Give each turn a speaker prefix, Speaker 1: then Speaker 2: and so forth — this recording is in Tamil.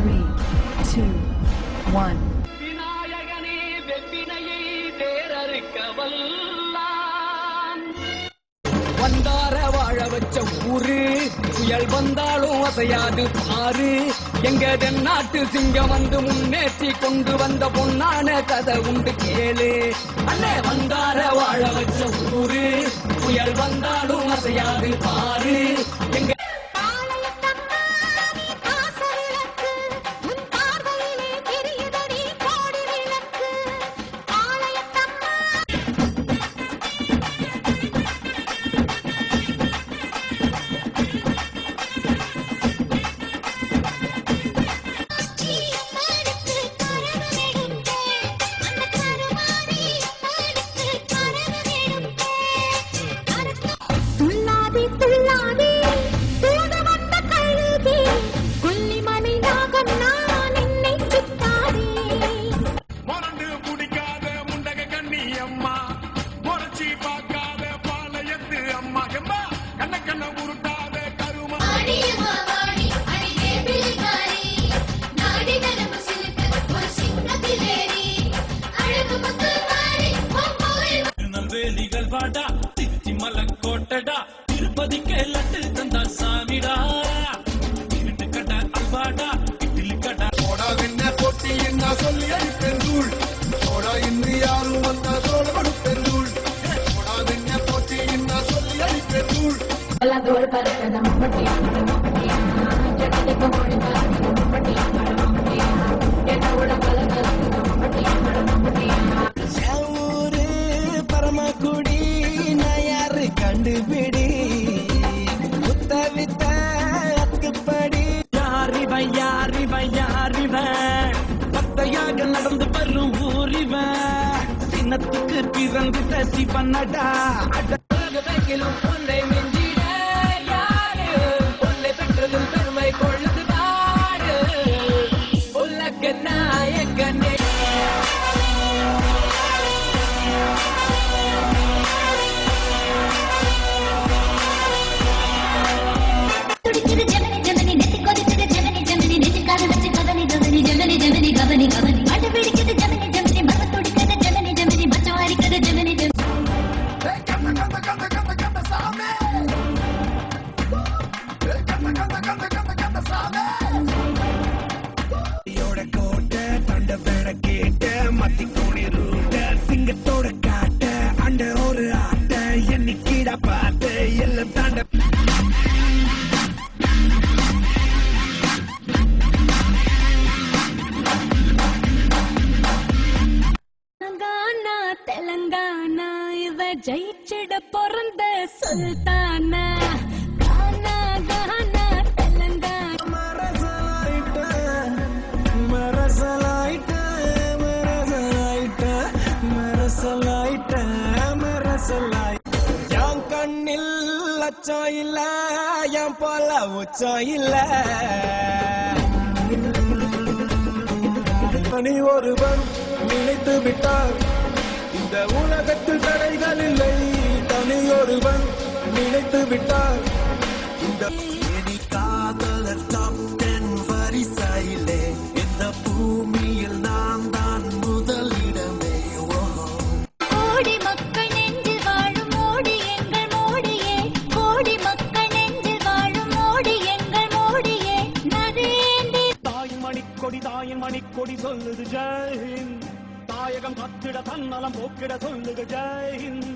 Speaker 1: 3, 2, 1.
Speaker 2: விநாயகனே வெப்பினையை வேறறுக்க வல்லான். வந்தார வாழ வச்ச ஊரு புயல் வந்தாலும் அசையாது பாரு. எங்க தென்னாட்டு சிங்கம் வந்து முன்னேற்றி கொண்டு வந்த பொன்னான கதை உண்டு கேளு. அண்ணே வந்தார வாழ வச்ச ஊரு புயல் வந்தாலும் அசையாது பாரு. எங்க கோட்டடா திருப்பதிக்கு லட்டு தந்தா சாமிடா. இருட்டு கடா அல்வாடா இட்லி கடா
Speaker 3: போடா என்ன போட்டி என்ன சொல்லி அடிப்பெருள். போடா இன்று யாரும் வந்த தோட கொடுப்பெருள். போடா என்ன போட்டி என்ன சொல்லி அடிப்பெருள்.
Speaker 4: தோல் பறக்கத மம்மட்டியா மம்மட்டியா ஜடலுக்கு ஓடிதா மம்மட்டியா மம்மட்டியா என்னோட கலகல மம்மட்டியா மம்மட்டியா.
Speaker 5: ஊரு பரமக்குடி நான் யாரு கண்டுபிடி முத்த வித்த அத்துப்படி.
Speaker 2: யாரிவன் யாரிவன் யாரிவன் பத்தையாக நடந்து வரும் ஊரிவன். சின்னத்துக்கு பிறந்த சிவனடா. அடகிலும் ஒன்றை மிஞ்சிட யாரு ஒன்றை பெற்றதில் பெருமை கொள்ளுது பாரு. உலக நாயகனே
Speaker 5: கோட்டை தண்ட பேட கேட்ட மத்தி கோணி ரூட்ட சிங்கத்தோட காட்ட அண்ட ஒரு ஆட்ட எண்ணிக்கீட பார்த்த எல்லாம் தாண்ட.
Speaker 4: தெலங்கானா இவ ஜெயிச்சிட பிறந்த சுல்தானா. கானா கானா தெலங்கானா
Speaker 5: மரசலாயிட்ட மரசலாயிட்ட மரசலாயிட்ட மரசலாயிட்ட மரசலாயிட்ட. என் கண்ணில் லட்சம் இல்ல என் போல உச்சம் இல்ல. நீ ஒருவன் நினைத்து விட்டார் இந்த உலகத்தில் தடைகள் இல்லை. தனி ஒருவன் நினைத்து விட்டார் இந்த காதலர் டாப் 10 வரிசையிலே இந்த பூமியில் நான் தான் முதலிடமே.
Speaker 4: கோடி மக்கள் நெஞ்சில் வாழும் மோடி எங்கள் மோடியே. கோடி மக்கள் நெஞ்சில் வாழும் மோடி எங்கள் மோடியே. நரேந்திர
Speaker 2: தாயின் மணிக்கொடி சொல்லுது ஜெய்ஹிந்த். தாயகம் கத்திட தன்னலம் போக்கிட சொல்லுது ஜெய்ஹிந்த்.